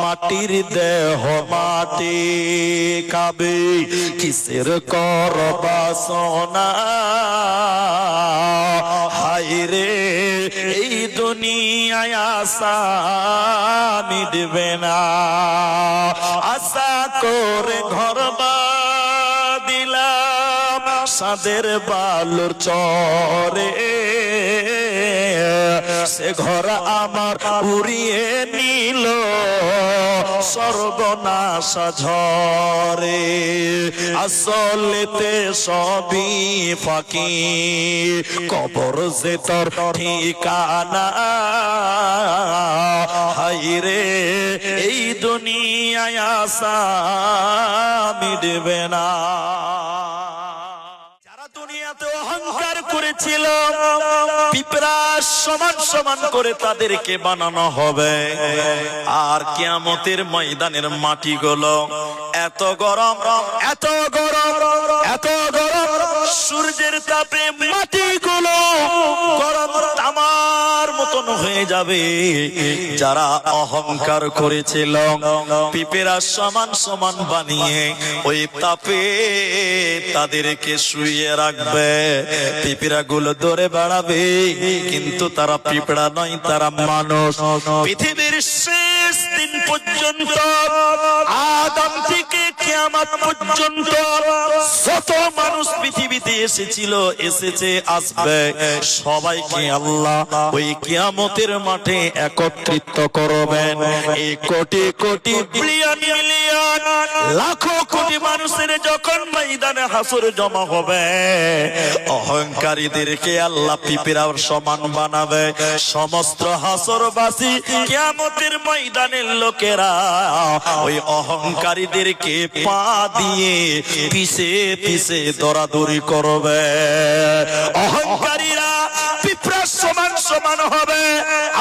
মাটির দেহ মাটি খাবে, কিসের কর বাসনা হায়রে এই দুনিয়ায় আশা মিটবে না। আশা করে ঘর দিলাম সাদের বালুর চরে, সে ঘর আমার উড়িয়ে নিল সর্বনাশা ঝরে। আসলেতে সবই ফাঁকি, কবর যে তোর ঠিকানা হায়রে এই দুনিয়ায় আশা মিটবে না। দুনিয়াতে অহংকার করেছিল পিঁপড়া সমান সমান করে তাদেরকে বানানো হবে, আর কিয়ামতের ময়দানের মাটিগুলো এত গরম এত গরম এত গরম, সূর্যের তাপে মাটিগুলো গরম তামার মতন হয়ে যাবে। যারা অহংকার করেছিল পিঁপড়া সমান সমান বানিয়ে ওই তাপে তাদেরকে শুইয়ে রাখবে, পিঁপড়া গুলো দৌড়ে বেড়াবে, কিন্তু তারা পিঁপড়া নয়, তারা মানুষ। পৃথিবীর শেষ দিন পর্যন্ত আদম থেকে কিয়ামত পর্যন্ত যত মানুষ পৃথিবীতে এসেছিল এসেছে আসবে, সবাইকে আল্লাহ ওই কিয়ামতের মাঠে একত্রিত করবেন। এই কোটি কোটি বিলিয়ন মিলিয়ন লাখো কোটি মানুষের যখন ময়দানে হাসর জমা হবে, অহংকারীদেরকে আল্লাহ পিঁপড়ার সমান বানাবে। সমস্ত হাসরবাসী কিয়ামতের ময়দানের লোকেরা ওই অহংকারীদেরকে পা দিয়ে পিছে পিছে দৌড়াদৌড়ি করবে। অহংকারীরা পিঁপড়ার সমান সমান হবে,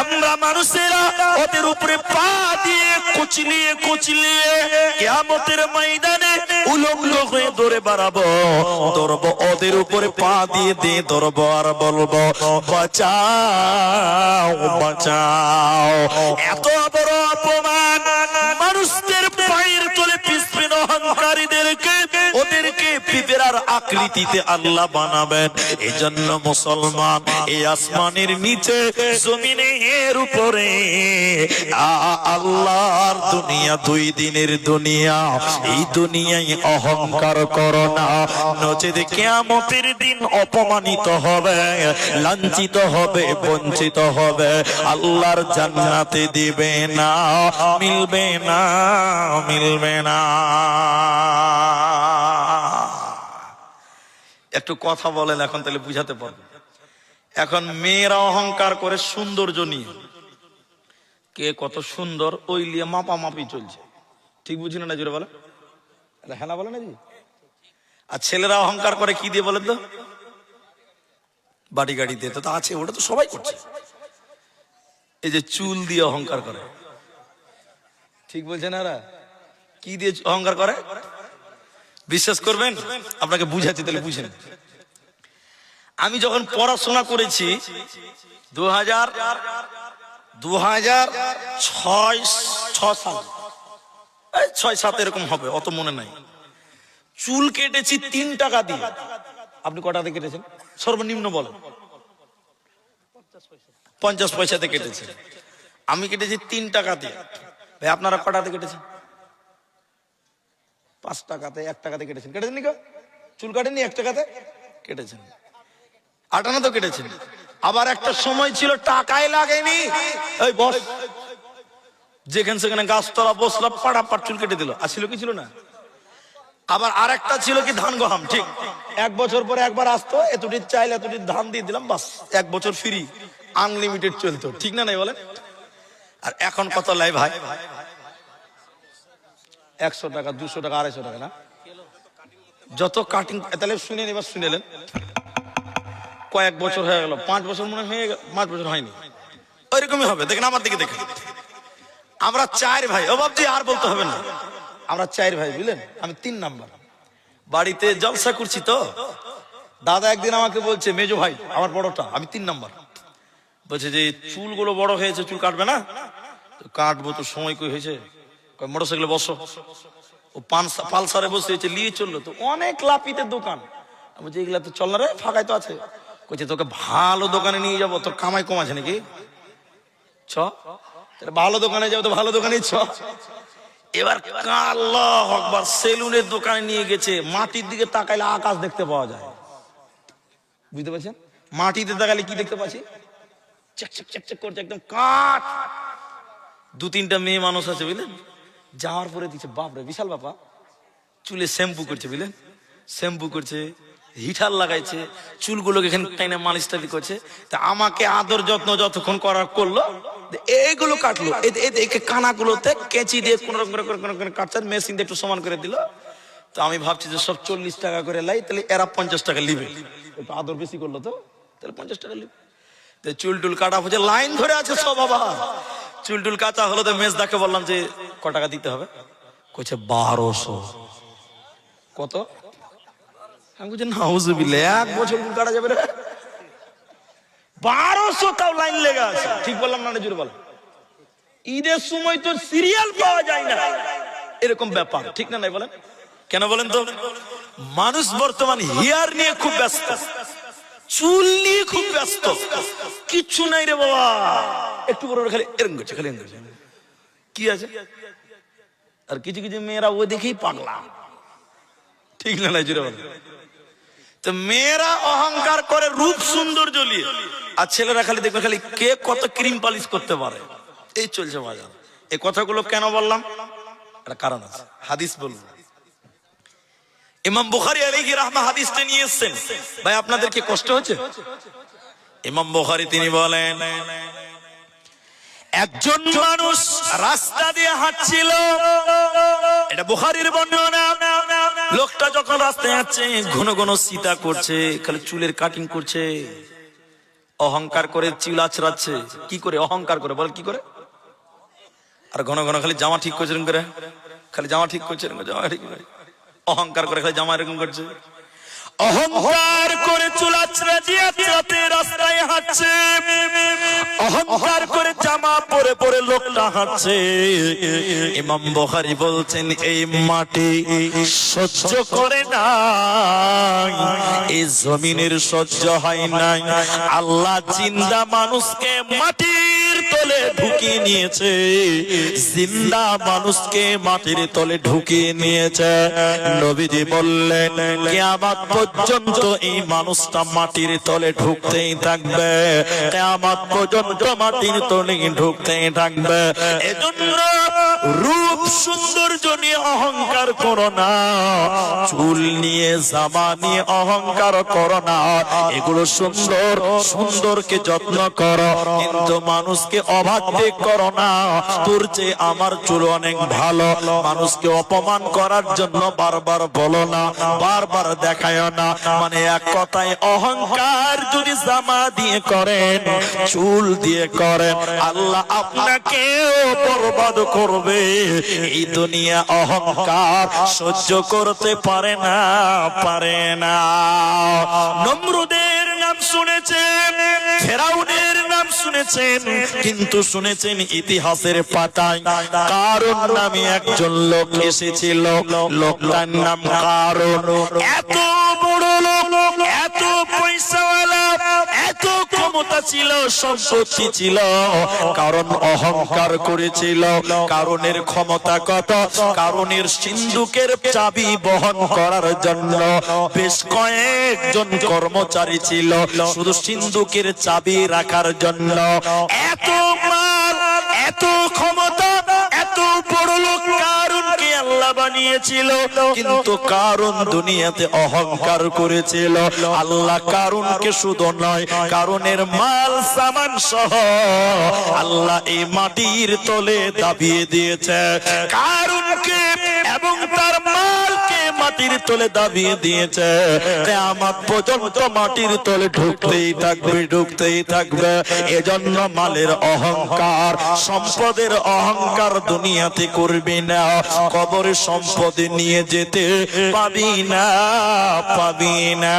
আমরা মানুষেরা ওদের উপরে পা দিয়ে কুচলিয়ে কুচলিয়ে কিয়ামতের ময়দানে উলঙ্গ হয়ে দৌড়ে বেড়াবো, দৌড়বো ওদের উপরে পা দিয়ে দিয়ে দৌড়বো আর বলবো বাঁচাও বাঁচাও। এত বড় অপমান মানুষদের পায়ের তলে পিছবেন অহংকারীদেরকে, ওদেরকে পিঁপড়ার আকৃতিতে আল্লাহ বানাবেন। এই জন্য মুসলমান এই আসমানের নিচে জমিনের উপরে আল্লাহর দুনিয়া দুই দিনের দুনিয়া, এই দুনিয়ায় অহংকার করো না, নচেত কিয়ামতের দিন অপমানিত হবে, লাঞ্ছিত হবে, বঞ্চিত হবে, আল্লাহর জান্নাতে দিবে না, মিলবে না, মিলবে না। একটু কথা বলেন এখন, তাহলে বুঝাতে পারবেন। এখন মেয়েরা অহংকার করে সৌন্দর্য নিয়ে, কে কত সুন্দর ওই নিয়ে মাপামাপি চলছে, ঠিক বুঝি না? জোরে বলে হ্যাঁ না, বলে না জি। আর ছেলেরা অহংকার করে কি দিয়ে বলেন তো? বাড়ি গাড়ি দিয়ে তো আছে, ওটা তো সবাই করছে। এই যে চুল দিয়ে অহংকার করে, ঠিক বলছে না? কি দিয়ে অহংকার করে বিশ্বাস করবেন? আপনাকে বুঝাচ্ছি, তাহলে বুঝেন। আমি যখন পড়াশোনা করেছি 2006 সাল, 6-7 এরকম হবে, অত মনে নাই। চুল কেটেছি 3 টাকা দিয়ে। আপনি কটা দিয়ে কেটেছেন? সর্বনিম্ন বলেন। 50 পয়সাতে কেটেছেন। আমি কেটেছি 3 টাকা দিয়ে। ভাই আপনারা কটাতে কেটেছেন? 5 টাকাতে, 1 টাকাতে কেটেছেন। কেটেছেন নি? চুল কাটেননি? 1 টাকাতে কেটেছেন। 58 কেটেছেন। আবার একটা সময় ছিল টাকাই লাগেনি, এই বস যেখানে সেখানে গাছতলা বসলাম, পাড়াপাড় চুল কেটে দিল। আসছিল কি ছিল না? আবার আরেকটা ছিল কি ধান গহাম, ঠিক 1 বছর পরে একবার আসতো, এতটি চাইল এতটি ধান দিয়ে দিলাম, বাস 1 বছর ফ্রি, আনলিমিটেড চলতো, ঠিক না? নাই বলেন? আর এখন কত লাই ভাই? 100 টাকা, 200 টাকা, 250 টাকা না? যত কাটিং। তাহলে শুনেন, এবার শুনেলেন, কয়েক বছর হয়ে গেল, 5 বছর মনে হয়ে গেল, 5 বছর হয়নি, ওইরকমই হবে। দেখেন আমার দিকে, দেখেন আমরা 4 ভাই। ও বাবজি আর বলতে হবে না, আমরা 4 ভাই, বুঝলেন? আমি 3 নাম্বার। বাড়িতে জলসা করছি তো, দাদা একদিন আমাকে বলছে, মেজো ভাই আমার বড়টা, আমি 3 নাম্বার, বলছে যে চুলগুলো বড় হয়েছে, চুল কাটবে না? কাটবো তো সময় কই হয়েছে, মোটরসাইকেলে বসো। ও পালসারে বসে নিয়ে চললো, তো অনেক লাপিতের দোকান। আমি বলছি এগুলা তো চল না রে, ফাঁকাই তো আছে। কইছে তোকে ভালো দোকানে নিয়ে যাবো, তোর কামাই কম আছে নাকি, চ ভালো দোকানে যাবো, তো ভালো দোকানে চ। এবার আল্লাহু আকবার, সেলুনের দোকানে নিয়ে গেছে। মাটির দিকে তাকাইলে আকাশ দেখতে পাওয়া যায়, বুঝতে পারছেন? মাটিতে তাকাইলে কি দেখতে পাচ্ছি, চেক চেক চেক করছে একদম কাঠ। দু তিনটা মেয়ে মানুষ আছে বুঝলেন, যাওয়ার পরে দিচ্ছে বাপরে বিশাল বাপা, চুলে শ্যাম্পু করছে বুঝলেন, শ্যাম্পু করছে, হিটার লাগাইছে, চুলগুলোকে এখানে টাইনে মালিশ টালি করছে। তা আমাকে আদর যত্ন যতক্ষণ করার করলো, এইগুলো কাটলো, কানাগুলোতে কেঁচি দিয়ে কোন রকম করে কাটছে, মেশিন দিয়ে একটু সমান করে দিল। তো আমি ভাবছি যে সব 40 টাকা করে লাই, তাহলে এরা 50 টাকা লিবে, একটু আদর বেশি করলো তো, তাহলে 50 টাকা লিবে। চুল টুল কাটা হচ্ছে, লাইন ধরে আছে সব। আবার চুল টুল কাটা হলো, তো মেজদাকে বললাম যে ক টাকা দিতে হবে, কইছে 1200। কত? আমি বলছি নাউজুবিল্লাহ, 1 বছর চুল কাটা যাবে রে, 1200 তাও লাইন লেগে আছে। ঠিক বললাম না জুড়ে বলেন? ঈদের সময় তো সিরিয়াল পাওয়া যায় না, এরকম ব্যাপার ঠিক না নাই বলেন? কেন বলেন তো? মানুষ বর্তমান হেয়ার নিয়ে খুব ব্যস্ত, চুল নিয়ে খুব ব্যস্ত, কিচ্ছু নাই রে বাবা। একটু বড় খালি এরকম করছে, খালি এরকম করছে, কি আছে? আর কিছু কিছু মেয়েরা ও দেখেই পাগলা, ঠিক না নাই জুড়ে বলেন? তো মেয়েরা অহংকার করে রূপ সুন্দর জ্বলিয়ে, আর ছেলেরা খালি দেখবে খালি কে কত ক্রিম পালিশ করতে পারে, এই চলছে বাজার। এই কথাগুলো কেন বললাম? একটা কারণ আছে, হাদিস বলবো। ইমাম বুখারী আলাইহি রাহমা হাদিসটা নিয়ে এসেছেন। ভাই আপনাদের কি কষ্ট হচ্ছে? ইমাম বুখারী তিনি বলেন, একজন মানুষ রাস্তা দিয়ে হাঁটছিল, এটা বুখারীর বর্ণনা। লোকটা যখন রাস্তায় হাঁটছে, ঘন ঘন সিতা করছে, খালি চুলের কাটিং করছে, অহংকার করে চুল আঁচড়াচ্ছে। কি করে অহংকার করে বল, কি করে? আর ঘন ঘন খালি জামা ঠিক করছে, করে খালি জামা ঠিক করছে, জামা ঠিক করে অহংকার করে খালি জামা এরকম করছে। অহংকার করে চুল আঁচড়ে দিয়ে রাস্তায় হাঁটছে, অহংকার করে জামা পরে পরে লোকটা হাঁটছে। ইমাম বুখারী বলছেন এই মাটি সহ্য করে না, এই জমিনের সহ্য হয় না। আল্লাহ জিন্দা মানুষকে মাটির তলে ঢুকিয়ে নিয়েছে, জিন্দা মানুষকে মাটির তলে ঢুকিয়ে নিয়েছে। নবীজি বললেন কিয়ামত পর্যন্ত এই মানুষটা মাটির তলে ঢুকতেই থাকবে, কিয়ামত পর্যন্ত মাটির তলে ঢুকতেই থাকবে। এজন্য রূপ সৌন্দর্য নিয়ে অহংকার করো না, চুল নিয়ে জামা নিয়ে অহংকার করো না। এগুলো সুন্দর, সুন্দরকে যত্ন করো, কিন্তু মানুষকে অবাধ্য করো না। তোর যে আমার চুল অনেক ভালো, মানুষকে অপমান করার জন্য বারবার বলো না, বারবার দেখায় না। মানে এক কথায় অহংকার যদি জামা দিয়ে করেন, চুল দিয়ে করেন, আল্লাহ আপনাকে বরবাদ করবে। এই দুনিয়া অহংকার সহ্য করতে পারে না, পারে না। নমরুদের নাম শুনেছেন, ফেরাউনের নাম শুনেছেন, কিন্তু শুনেছেন ইতিহাসের পাতায় কারুন নামে একজন লোক এসেছিল। লোকটার নাম কারুন। এত বড় লোক, এত পয়সাওয়ালা, এত ক্ষমতা ছিল, সম্পত্তি ছিল, কারণ অহংকার করেছিল। কারণের ক্ষমতা কত? কারণের সিন্ধুকের চাবি বহন করার জন্য বেশ কয়েকজন কর্মচারী ছিল, শুধু সিন্ধুকের চাবি রাখার জন্য। এত মাল, এত ক্ষমতা, এত বড় লোক কারুনকে আল্লাহ বানিয়েছিল, কিন্তু কারুন দুনিয়াতে অহংকার করেছিল। আল্লাহ কারুনকে শুধু নয়, কারুনের মাল সামান সহ আল্লাহ এই মাটির তলে দাবিয়ে দিয়েছে। কারুনকে এবং তার মালকে মাটির তলে দাবিয়ে দিয়েছে। কিয়ামত পর্যন্ত মাটির তলে ঢুকতেই থাকবে, ঢুকতেই থাকবে। এজন্য মালের অহংকার, সম্পদের অহংকার দুনিয়াতে করবি না, কবরে সম্পদ নিয়ে যেতে পাবি না, পাবি না।